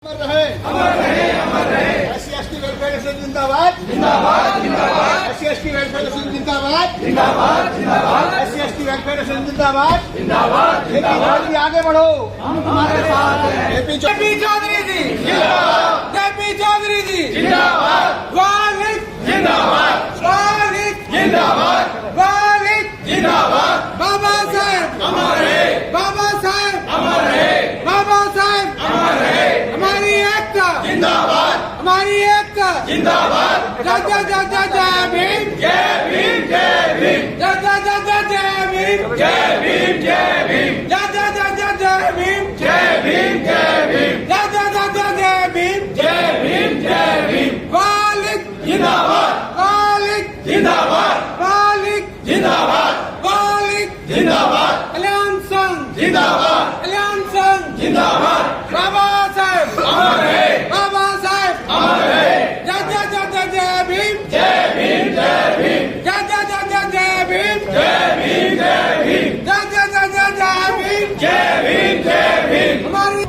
अमर रहे, अमर रहे, अमर रहे। SC/ST वेलफेयर एसोसिएशन जिंदाबाद, जिंदाबाद, जिंदाबाद। SC/ST वेलफेयर एसोसिएशन जिंदाबाद, जिंदाबाद, जिंदाबाद। SC/ST वेलफेयर एसोसिएशन जिंदाबाद, जिंदाबाद, जिंदाबाद। आगे बढ़ो, हम तुम्हारे साथ हैं। जेपी चौधरी जी जिंदाबाद, जेपी चौधरी जी जिंदाबाद, वालिद जिंदाबाद, वालिद जिंदाबाद, वालिद जिंदाबाद। बाबा साहब अमर रहे, बाबा साहब अमर रहे, बाबा साहब अमर रहे। हमारी एकता जिंदाबाद, हमारी एकता जिंदाबाद। जय जय जय जय जय भीम, जय भीम, जय भीम। जय जय जय जय जय भीम, जय भीम, जय भीम। जय जय जय जय जय भीम, जय भीम, जय भीम। जय जय जय जय जय भीम, जय भीम, जय भीम। वालिद जिंदाबाद, वालिद जिंदाबाद, वालिद जिंदाबाद, वालिद जिंदाबाद। कल्याण संघ जिंदाबाद, कल्याण संघ जिंदाबाद। बाबा साहब अमर रहे, बाबा साहब अमर रहे। जय जय जय जय जय भीम, जय भीम, जय भीम। जय जय जय जय जय भीम, जय भीम, जय भीम। जय जय जय जय जय भीम, जय भीम, जय भीम। हमारी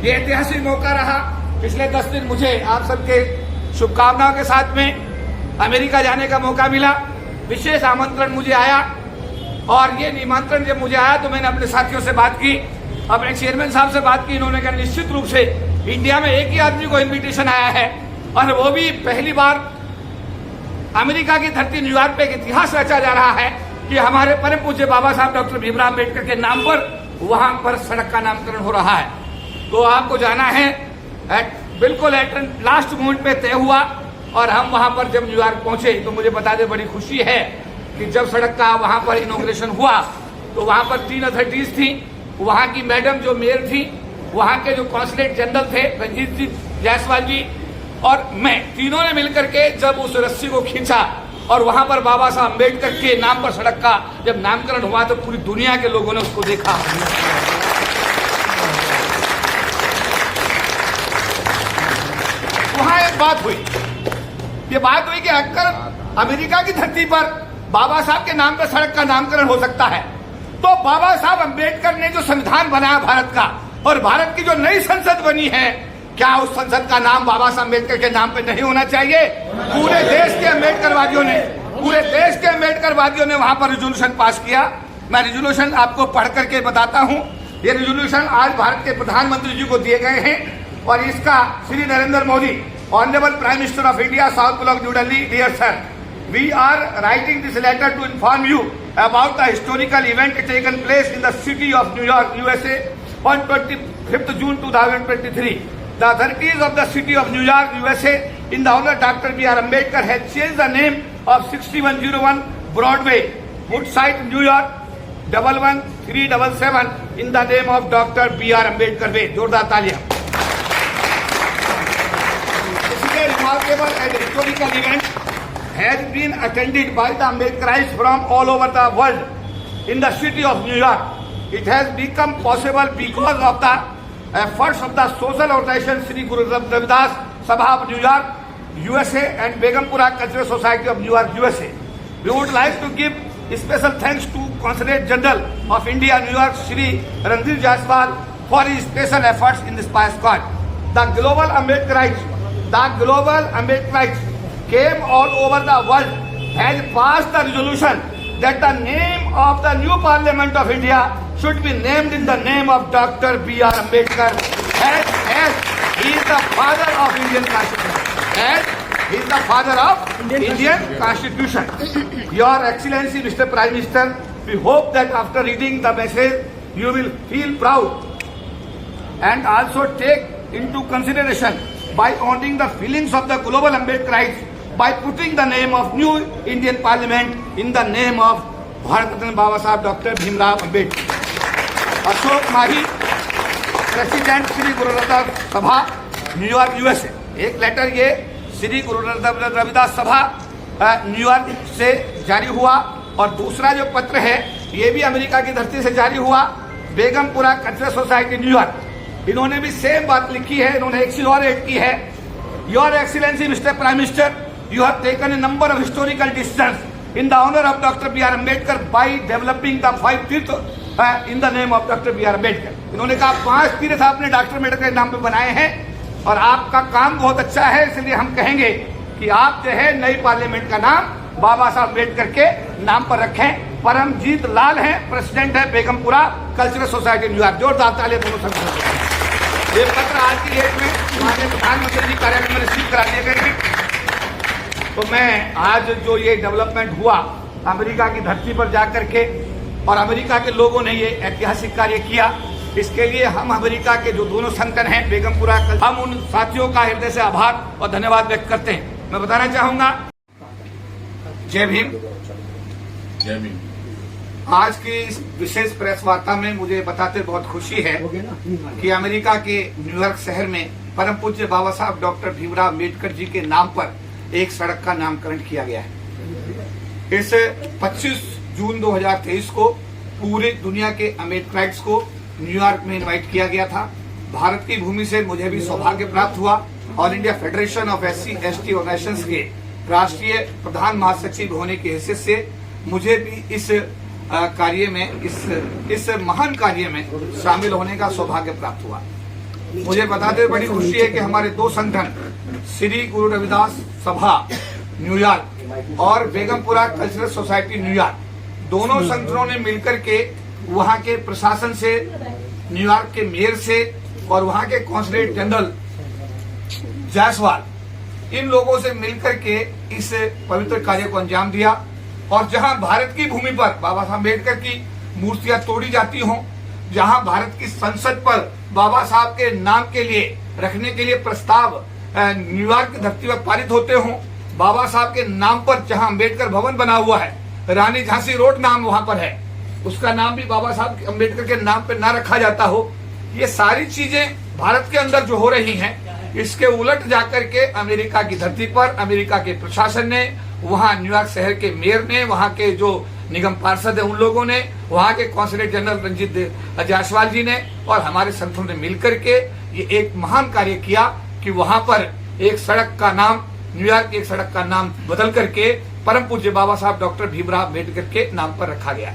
ये ऐतिहासिक मौका रहा। पिछले 10 दिन मुझे आप सबके शुभकामनाओं के साथ में अमेरिका जाने का मौका मिला। विशेष आमंत्रण मुझे आया और ये निमंत्रण जब मुझे आया तो मैंने अपने साथियों से बात की, अपने चेयरमैन साहब से बात की। इन्होंने कहा निश्चित रूप से इंडिया में एक ही आदमी को इन्विटेशन आया है और वो भी पहली बार अमेरिका की धरती न्यूयॉर्क पे एक इतिहास रचा जा रहा है कि हमारे परम पूज्य बाबा साहब डॉक्टर भीमराव अम्बेडकर के नाम पर वहां पर सड़क का नामकरण हो रहा है। तो आपको जाना है, बिल्कुल लास्ट मोमेंट पे तय हुआ और हम वहां पर जब न्यूयॉर्क पहुंचे तो मुझे बता दें बड़ी खुशी है कि जब सड़क का वहां पर इनॉग्रेशन हुआ तो वहां पर 3 अथॉरिटीज थी। वहां की मैडम जो मेयर थी, वहां के जो कॉन्सुलेट जनरल थे रंजीत सिंह जायसवाल जी और मैं, तीनों ने मिलकर के जब उस रस्सी को खींचा और वहां पर बाबा साहब अम्बेडकर के नाम पर सड़क का जब नामकरण हुआ तो पूरी दुनिया के लोगों ने उसको देखा। वहां एक बात हुई, ये बात हुई कि अगर अमेरिका की धरती पर बाबा साहब के नाम पर सड़क का नामकरण हो सकता है तो बाबा साहब अम्बेडकर ने जो संविधान बनाया भारत का और भारत की जो नई संसद बनी है, क्या उस संसद का नाम बाबा साहब अम्बेडकर के नाम पे नहीं होना चाहिए? पूरे देश के अम्बेडकरवादियों ने वहां पर रिजोल्यूशन पास किया। मैं रिजोल्यूशन आपको पढ़ करके बताता हूं। ये रिजोल्यूशन आज भारत के प्रधानमंत्री जी को दिए गए हैं और इसका Shri Narendra Modi, honourable prime minister of India, south block new Delhi, dear sir, we are writing this letter to inform you about the historical event taken place in the city of New York, USA on 25th June 2023. The authorities of the city of New York, USA, in the honor of Dr. B.R. Ambedkar, has changed the name of 6101 Broadway, Woodside, New York, 11377 in the name of Dr. B.R. Ambedkar Way. जोरदार तालियां। This is a remarkable and historical event has been attended by the Ambedkarites from all over the world in the city of New York. It has become possible because of the efforts of the social organization Sri Guru Ravidas Sabha of New York, USA and Begumpura Cultural Society of New York, USA. We would like to give special thanks to Consulate General of India, New York, Sri Ranjit Jaiswal for his special efforts in this past cause. The global Ambedkarites came all over the world has passed the resolution that the name of the new Parliament of India should be named in the name of Dr. B.R. Ambedkar as he is the father of Indian Constitution. As he is the father of Indian Constitution. Your Excellency, Mr. Prime Minister, we hope that after reading the message you will feel proud and also take into consideration by honoring the feelings of the global Ambedkarites by putting the name of new Indian Parliament in the name of Bharat Ratna Baba Saheb Dr. Bhimrao Ambedkar. Ashok Mahi, president Shri Guru Ravidas सभा, New York, USA. एक letter ये श्री गुरु रविदास सभा New York से जारी हुआ और दूसरा जो पत्र है ये भी अमेरिका की धरती से जारी हुआ, बेगमपुरा कल्चरल सोसाइटी न्यूयॉर्क। इन्होंने भी सेम बात लिखी है, इन्होंने एक चीज और ऐड की है। Your excellency mister prime minister, you have taken a number of historical decisions in the honor of Dr. B.R. Ambedkar by developing the 5 तीर्थ in the name of Dr. B.R. Ambedkar. इन्होंने कहा 5 तीर्थ आपने doctor Ambedkar के नाम पे बनाए हैं और आपका काम बहुत अच्छा है, इसलिए हम कहेंगे कि आप जो है नई पार्लियामेंट का नाम बाबा साहब अम्बेडकर के नाम पर रखें। परमजीत लाल हैं, प्रेसिडेंट है बेगमपुरा कल्चरल सोसाइटी न्यूयॉर्क। जोरदार तालियां दोनों संगठनों को। ये पत्र आज की डेट में माननीय प्रधानमंत्री जी कार्यालय में रिसीव करा दिए गए थे। तो मैं आज जो ये डेवलपमेंट हुआ अमेरिका की धरती पर जाकर के, और अमेरिका के लोगों ने ये ऐतिहासिक कार्य किया, इसके लिए हम अमेरिका के जो दोनों संगठन हैं बेगमपुरा, हम उन साथियों का हृदय से आभार और धन्यवाद व्यक्त करते हैं। मैं बताना चाहूंगा, जय भीम। जय भीम। आज की इस विशेष प्रेस वार्ता में मुझे बताते बहुत खुशी है कि अमेरिका के न्यूयॉर्क शहर में परम पूज्य बाबा साहब डॉक्टर भीमराव अम्बेडकर जी के नाम पर एक सड़क का नामकरण किया गया है। इस 25 जून 2023 को पूरी दुनिया के अम्बेडकराइट्स को न्यूयॉर्क में इनवाइट किया गया था। भारत की भूमि से मुझे भी सौभाग्य प्राप्त हुआ। All India federation of SC/ST organisations के राष्ट्रीय प्रधान महासचिव होने की हैसियत से मुझे भी इस कार्य में, इस महान कार्य में शामिल होने का सौभाग्य प्राप्त हुआ। मुझे बताते हुए बड़ी खुशी है कि हमारे दो संगठन श्री गुरु रविदास सभा न्यूयॉर्क और बेगमपुरा कल्चरल सोसाइटी न्यूयॉर्क, दोनों संगठनों ने मिलकर के वहां के प्रशासन से, न्यूयॉर्क के मेयर से और वहां के कॉन्सुलेट जनरल जायसवाल, इन लोगों से मिलकर के इस पवित्र कार्य को अंजाम दिया। और जहां भारत की भूमि पर बाबा साहब अम्बेडकर की मूर्तियां तोड़ी जाती हों, जहां भारत की संसद पर बाबा साहब के नाम के लिए रखने के लिए प्रस्ताव न्यूयॉर्क की धरती पर पारित होते हों, बाबा साहब के नाम पर जहां अम्बेडकर भवन बना हुआ है, रानी झांसी रोड नाम वहां पर है, उसका नाम भी बाबा साहब अम्बेडकर के नाम पे ना रखा जाता हो। ये सारी चीजें भारत के अंदर जो हो रही हैं, इसके उलट जाकर के अमेरिका की धरती पर अमेरिका के प्रशासन ने, वहां न्यूयॉर्क शहर के मेयर ने, वहां के जो निगम पार्षद है उन लोगों ने, वहां के कॉन्सुलेट जनरल रंजीत जायसवाल जी ने और हमारे संगठनों ने मिलकर के ये एक महान कार्य किया कि वहां पर एक सड़क का नाम, न्यूयॉर्क की एक सड़क का नाम बदल करके परम पूज्य बाबा साहब डॉक्टर भीमराव अम्बेडकर के नाम पर रखा गया।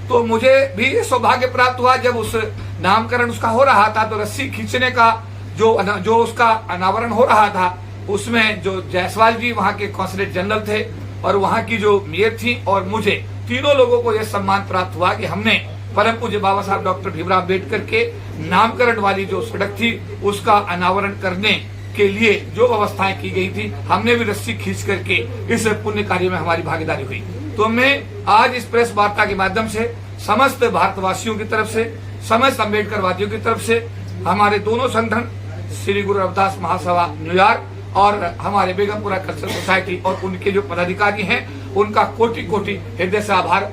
तो मुझे भी सौभाग्य प्राप्त हुआ, जब उस नामकरण उसका हो रहा था तो रस्सी खींचने का जो उसका अनावरण हो रहा था, उसमें जो जायसवाल जी वहां के कॉन्सुलेट जनरल थे और वहां की जो मेयर थी और मुझे, तीनों लोगों को यह सम्मान प्राप्त हुआ कि हमने परम पूज्य बाबा साहब डॉक्टर भीमराव अम्बेडकर के नामकरण वाली जो सड़क थी उसका अनावरण करने के लिए जो व्यवस्थाएं की गई थी, हमने भी रस्सी खींच करके इस पुण्य कार्य में हमारी भागीदारी हुई। तो मैं आज इस प्रेस वार्ता के माध्यम से समस्त भारतवासियों की तरफ से, समस्त अम्बेडकर वादियों की तरफ से, हमारे दोनों संगठन श्री गुरु रविदास महासभा न्यूयॉर्क और हमारे बेगमपुरा कल्चरल सोसाइटी और उनके जो पदाधिकारी हैं, उनका कोटि कोटि हृदय से आभार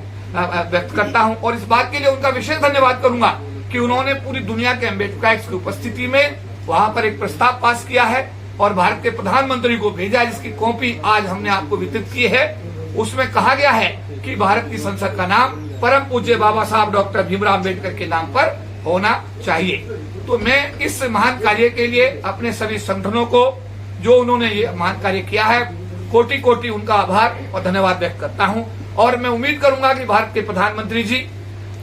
व्यक्त करता हूं। और इस बात के लिए उनका विशेष धन्यवाद करूंगा कि उन्होंने पूरी दुनिया के अम्बेडकराइट्स की उपस्थिति में वहां पर एक प्रस्ताव पास किया है और भारत के प्रधानमंत्री को भेजा, जिसकी कॉपी आज हमने आपको वितरित की है। उसमें कहा गया है कि भारत की संसद का नाम परम पूज्य बाबा साहब डॉक्टर भीमराव अम्बेडकर के नाम पर होना चाहिए। तो मैं इस महान कार्य के लिए अपने सभी संगठनों को, जो उन्होंने ये महान कार्य किया है, कोटि कोटि उनका आभार और धन्यवाद व्यक्त करता हूं। और मैं उम्मीद करूंगा कि भारत के प्रधानमंत्री जी,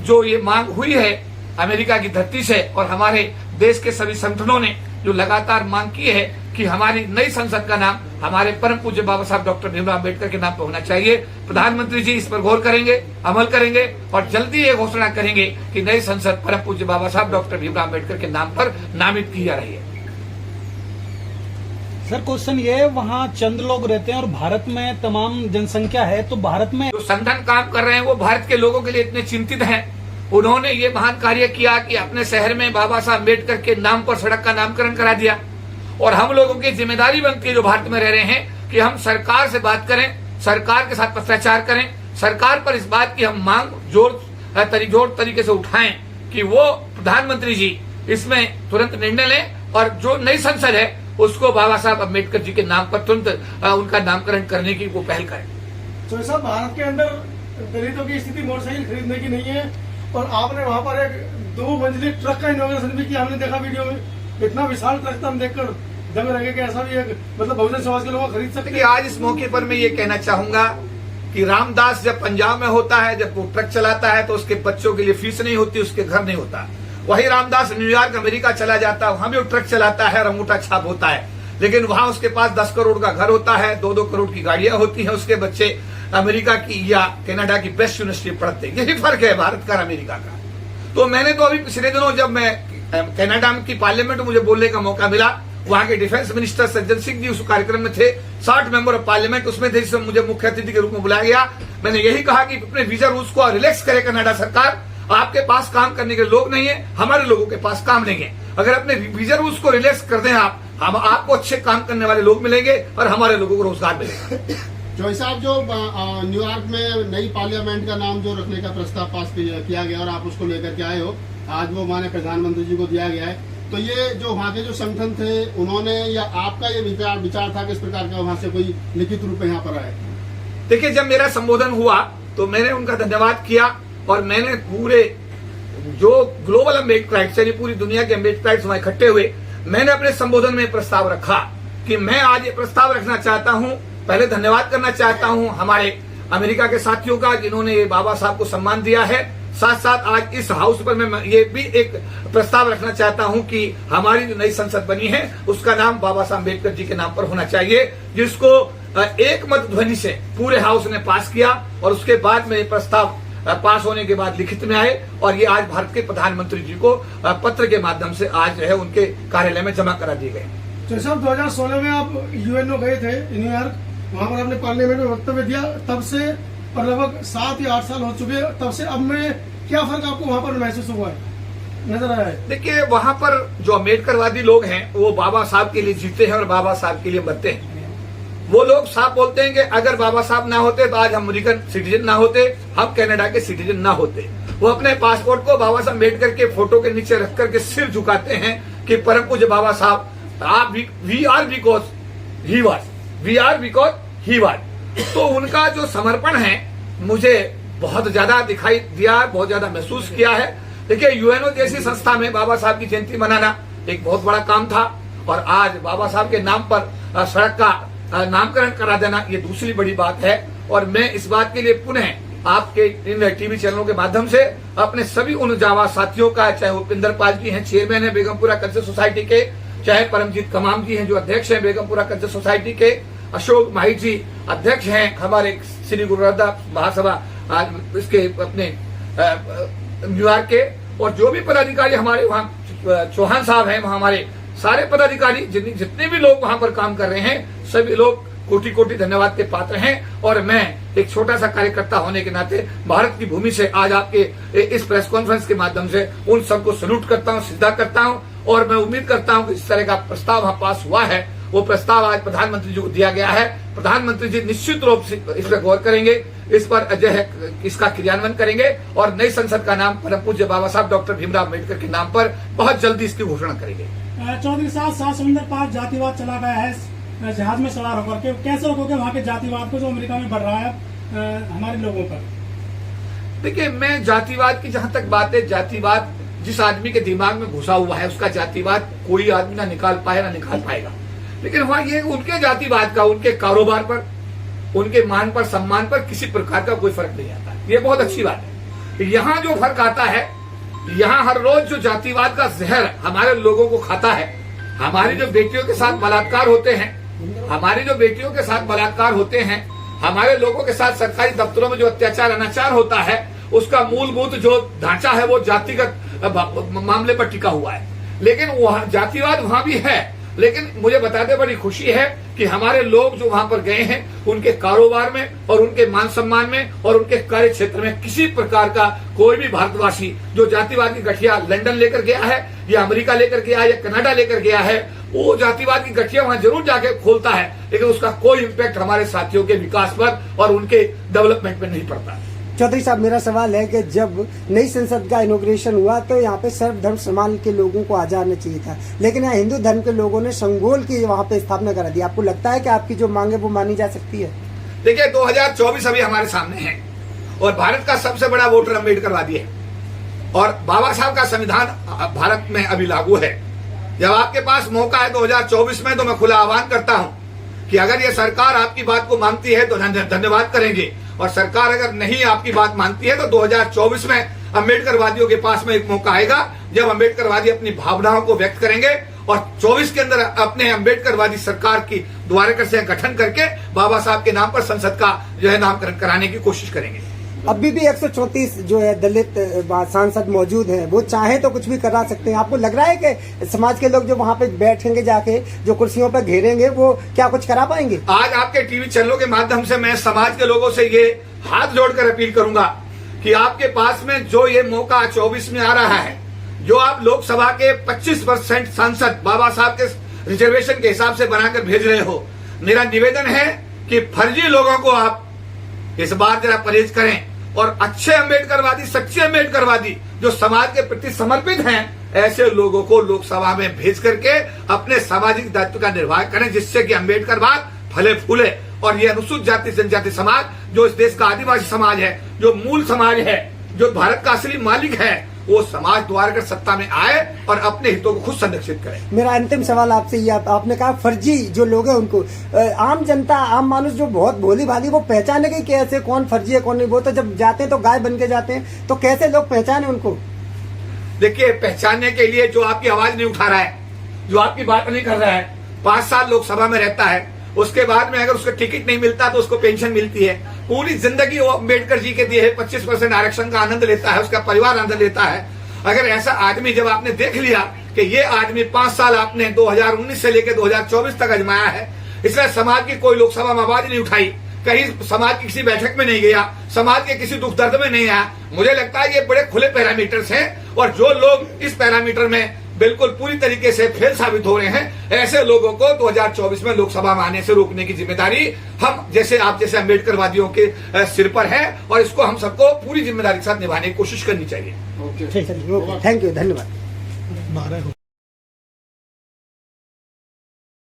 जो ये मांग हुई है अमेरिका की धरती से और हमारे देश के सभी संगठनों ने जो लगातार मांग की है कि हमारी नई संसद का नाम हमारे परम पूज्य बाबा साहब डॉक्टर भीमराव अम्बेडकर के नाम पर होना चाहिए, प्रधानमंत्री जी इस पर गौर करेंगे, अमल करेंगे और जल्दी ये घोषणा करेंगे कि नई संसद परम पूज्य बाबा साहब डॉक्टर भीमराव अम्बेडकर के नाम पर नामित की जा रही है। सर, क्वेश्चन ये, वहाँ चंद लोग रहते हैं और भारत में तमाम जनसंख्या है, तो भारत में जो संगठन काम कर रहे हैं वो भारत के लोगों के लिए इतने चिंतित हैं। उन्होंने ये महान कार्य किया कि अपने शहर में बाबा साहब अम्बेडकर के नाम पर सड़क का नामकरण करा दिया। और हम लोगों की जिम्मेदारी बनती है, जो भारत में रह रहे हैं, कि हम सरकार से बात करें, सरकार के साथ पत्राचार करें, सरकार पर इस बात की हम मांग जोर तरीके से उठाएं कि वो प्रधानमंत्री जी इसमें तुरंत निर्णय लें और जो नई संसद है उसको बाबा साहब अम्बेडकर जी के नाम पर तुरंत उनका नामकरण करने की वो पहल करें। तो साहब, भारत के अंदर दलितों की स्थिति मोटरसाइकिल खरीदने की नहीं है और आपने वहाँ पर एक 2 मंजिली ट्रक का इनॉग्रेशन भी किया, हमने देखा वीडियो में, इतना विशाल ट्रक था, हम देखकर दंग रह गए कि ऐसा भी एक मतलब बहुजन समाज के लोग खरीद सकते हैं। आज इस मौके पर मैं ये कहना चाहूंगा कि रामदास जब पंजाब में होता है, जब वो ट्रक चलाता है तो उसके बच्चों के लिए फीस नहीं होती, उसके घर नहीं होता। वही रामदास न्यूयॉर्क अमेरिका चला जाता है, वहां भी वो ट्रक चलाता है और अंगूठा छाप होता है, लेकिन वहां उसके पास 10 करोड़ का घर होता है, 2-2 करोड़ की गाड़ियां होती हैं, उसके बच्चे अमेरिका की या कनाडा की बेस्ट यूनिवर्सिटी पढ़ते हैं। यही फर्क है भारत का और अमेरिका का। तो मैंने तो अभी पिछले दिनों जब मैं कनाडा की पार्लियामेंट में मुझे बोलने का मौका मिला, वहां के डिफेंस मिनिस्टर सज्जन सिंह जी उस कार्यक्रम में थे, 60 मेंबर ऑफ पार्लियामेंट उसमें थे, जिसमें मुझे मुख्य अतिथि के रूप में बुलाया गया। मैंने यही कहा कि अपने वीजा रूल्स को रिलैक्स करे कनाडा सरकार, आपके पास काम करने के लोग नहीं है, हमारे लोगों के पास काम नहीं है। अगर अपने वीजा रूल्स को रिलैक्स कर दें आप, हम आपको अच्छे काम करने वाले लोग मिलेंगे और हमारे लोगों को रोजगार मिलेगा। जॉय साहब, जो न्यूयॉर्क में नई पार्लियामेंट का नाम जो रखने का प्रस्ताव पास किया गया और आप उसको लेकर के आए हो, आज वो माननीय प्रधानमंत्री जी को दिया गया है, तो ये जो वहाँ के जो संगठन थे उन्होंने या आपका ये विचार था किस प्रकार का वहाँ से कोई लिखित रूप में यहाँ पर आए? देखिए, जब मेरा संबोधन हुआ तो मैंने उनका धन्यवाद किया और मैंने पूरे जो ग्लोबल अम्बेडकराइट्स यानी पूरी दुनिया के अम्बेडकराइट्स वहां इकट्ठे हुए, मैंने अपने संबोधन में प्रस्ताव रखा कि मैं आज ये प्रस्ताव रखना चाहता हूं। पहले धन्यवाद करना चाहता हूं हमारे अमेरिका के साथियों का जिन्होंने ये बाबा साहब को सम्मान दिया है। साथ साथ आज इस हाउस पर मैं ये भी एक प्रस्ताव रखना चाहता हूं कि हमारी जो नई संसद बनी है उसका नाम बाबा साहब अम्बेडकर जी के नाम पर होना चाहिए, जिसको एक मत ध्वनि से पूरे हाउस ने पास किया और उसके बाद में ये प्रस्ताव पास होने के बाद लिखित में आए और ये आज भारत के प्रधानमंत्री जी को पत्र के माध्यम से आज जो है उनके कार्यालय में जमा करा दिए गए। तो साहब 2016 में आप यूएनओ गए थे न्यूयॉर्क, वहाँ पर आपने पार्लियामेंट में वक्तव्य दिया, तब से और लगभग 7 या 8 साल हो चुके हैं, तब से अब में क्या फर्क आपको वहाँ पर महसूस हुआ है, नजर आया है? देखिए, वहाँ पर जो अम्बेडकरवादी लोग हैं वो बाबा साहब के लिए जीते हैं और बाबा साहब के लिए मरते हैं। वो लोग साफ बोलते हैं कि अगर बाबा साहब ना होते तो आज हम अमेरिकन सिटीजन ना होते, हम कनाडा के सिटीजन ना होते। वो अपने पासपोर्ट को बाबा साहब अम्बेडकर के फोटो के नीचे रख करके सिर झुकाते हैं कि परम पूज्य बाबा साहब आप we are because he was. तो उनका जो समर्पण है मुझे बहुत ज्यादा दिखाई दिया, बहुत ज्यादा महसूस किया है। देखिए, यूएनओ जैसी संस्था में बाबा साहब की जयंती मनाना एक बहुत बड़ा काम था और आज बाबा साहब के नाम पर सड़क का नामकरण करा देना ये दूसरी बड़ी बात है। और मैं इस बात के लिए पुनः आपके इन टीवी चैनलों के माध्यम से अपने सभी उन जावा साथियों का, चाहे उपिंदर पाल जी हैं, चेयरमैन है बेगमपुरा कल्चर सोसाइटी के, चाहे परमजीत कमाम जी हैं जो अध्यक्ष हैं बेगमपुरा कल्चर सोसाइटी के, अशोक माहित जी अध्यक्ष हैं हमारे श्री गुरु रविदास महासभा इसके अपने न्यूयॉर्क के, और जो भी पदाधिकारी हमारे वहाँ चौहान साहब हैं, वहाँ हमारे सारे पदाधिकारी जितने भी लोग वहां पर काम कर रहे हैं सभी लोग कोटि कोटि धन्यवाद के पात्र हैं। और मैं एक छोटा सा कार्यकर्ता होने के नाते भारत की भूमि से आज आपके इस प्रेस कॉन्फ्रेंस के माध्यम से उन सबको सैल्यूट करता हूं, सिद्धा करता हूं और मैं उम्मीद करता हूं कि इस तरह का प्रस्ताव वहां पास हुआ है, वो प्रस्ताव आज प्रधानमंत्री जी को दिया गया है। प्रधानमंत्री जी निश्चित रूप से इस पर गौर करेंगे, इस पर जो है इसका क्रियान्वयन करेंगे और नई संसद का नाम परम पूज्य बाबा साहब डॉक्टर भीमराव अम्बेडकर के नाम पर बहुत जल्दी इसकी घोषणा करेंगे। चौधरी साहब, 7 समुद्र पार जातिवाद चला गया है जहाज में सवार होकर के, कैसे रोकोगे वहाँ के जातिवाद को जो अमेरिका में बढ़ रहा है हमारे लोगों पर? देखिए, मैं जातिवाद की जहां तक बात है, जातिवाद जिस आदमी के दिमाग में घुसा हुआ है उसका जातिवाद कोई आदमी ना निकाल पाए ना निकाल पाएगा। लेकिन वहां ये उनके जातिवाद का उनके कारोबार पर, उनके मान पर, सम्मान पर किसी प्रकार का कोई फर्क नहीं आता। ये बहुत अच्छी बात है। यहाँ जो फर्क आता है, यहाँ हर रोज जो जातिवाद का जहर हमारे लोगों को खाता है, हमारी जो बेटियों के साथ बलात्कार होते हैं, हमारी जो बेटियों के साथ बलात्कार होते हैं, हमारे लोगों के साथ सरकारी दफ्तरों में जो अत्याचार अनाचार होता है, उसका मूलभूत जो ढांचा है वो जातिगत मामले पर टिका हुआ है। लेकिन वहाँ जातिवाद वहां भी है, लेकिन मुझे बताते बड़ी खुशी है कि हमारे लोग जो वहां पर गए हैं उनके कारोबार में और उनके मान सम्मान में और उनके कार्य क्षेत्र में किसी प्रकार का कोई भी भारतवासी जो जातिवाद की गठिया लंदन लेकर गया है या अमेरिका लेकर गया है या कनाडा लेकर गया है, वो जातिवाद की गठिया वहां जरूर जाके खोलता है, लेकिन उसका कोई इम्पैक्ट हमारे साथियों के विकास पर और उनके डेवलपमेंट में नहीं पड़ता। चौधरी साहब, मेरा सवाल है कि जब नई संसद का इनॉग्रेशन हुआ तो यहाँ पे सर्वधर्म समाज के लोगों को आ जाना चाहिए था, लेकिन यहाँ हिंदू धर्म के लोगों ने संगोल की वहाँ पे स्थापना करा दी। आपको लगता है कि आपकी जो मांग है वो मानी जा सकती है? देखिए, 2024 अभी हमारे सामने है और भारत का सबसे बड़ा वोटर अम्बेडकरवादी है और बाबा साहब का संविधान भारत में अभी लागू है। जब आपके पास मौका है 2024 में, तो मैं खुला आह्वान करता हूँ कि अगर ये सरकार आपकी बात को मानती है तो धन्यवाद करेंगे, और सरकार अगर नहीं आपकी बात मानती है तो 2024 में अम्बेडकरवादियों के पास में एक मौका आएगा जब अम्बेडकरवादी अपनी भावनाओं को व्यक्त करेंगे और 24 के अंदर अपने अम्बेडकरवादी सरकार की द्वारा से गठन करके बाबा साहब के नाम पर संसद का जो है नामकरण कराने की कोशिश करेंगे। अभी भी 134 जो है दलित सांसद मौजूद हैं, वो चाहे तो कुछ भी करा सकते हैं। आपको लग रहा है कि समाज के लोग जो वहाँ पे बैठेंगे जाके जो कुर्सियों पर घेरेंगे वो क्या कुछ करा पाएंगे? आज आपके टीवी चैनलों के माध्यम से मैं समाज के लोगों से ये हाथ जोड़कर अपील करूंगा कि आपके पास में जो ये मौका 24 में आ रहा है, जो आप लोकसभा के 25% सांसद बाबा साहब के रिजर्वेशन के हिसाब से बनाकर भेज रहे हो, मेरा निवेदन है कि फर्जी लोगों को आप इस बार जरा परहेज करें और अच्छे अम्बेडकरवादी, सच्चे अम्बेडकरवादी जो समाज के प्रति समर्पित हैं, ऐसे लोगों को लोकसभा में भेज करके अपने सामाजिक दायित्व का निर्वाह करें, जिससे कि अम्बेडकरवाद फले फूले और ये अनुसूचित जाति जनजाति समाज जो इस देश का आदिवासी समाज है, जो मूल समाज है, जो भारत का असली मालिक है, वो समाज द्वारा कर सत्ता में आए और अपने हितों को खुद संरक्षित करे। मेरा अंतिम सवाल आपसे ये, आपने कहा फर्जी जो लोग हैं उनको, आम जनता, आम मानुष जो बहुत भोली भाली, वो पहचाने की कैसे कौन फर्जी है कौन नहीं? वो तो जब जाते हैं तो गाय बन के जाते हैं, तो कैसे लोग पहचाने उनको? देखिए, पहचानने के लिए जो आपकी आवाज नहीं उठा रहा है, जो आपकी बात नहीं कर रहा है, 5 साल लोकसभा में रहता है, उसके बाद में अगर उसको टिकट नहीं मिलता तो उसको पेंशन मिलती है, पूरी जिंदगी वो अम्बेडकर जी के दिए 25% आरक्षण का आनंद लेता है, उसका परिवार आनंद लेता है। अगर ऐसा आदमी, जब आपने देख लिया कि ये आदमी 5 साल आपने 2019 से लेकर 2024 तक आजमाया है, इसलिए समाज की कोई लोकसभा में आवाज नहीं उठाई, कहीं समाज की किसी बैठक में नहीं गया, समाज के किसी दुख दर्द में नहीं आया, मुझे लगता है ये बड़े खुले पैरामीटर्स हैं और जो लोग इस पैरामीटर में बिल्कुल पूरी तरीके से फेल साबित हो रहे हैं, ऐसे लोगों को 2024 में लोकसभा में आने से रोकने की जिम्मेदारी हम जैसे आप जैसे अम्बेडकरवादियों के सिर पर है और इसको हम सबको पूरी जिम्मेदारी के साथ निभाने की कोशिश करनी चाहिए। थैंक यू, धन्यवाद।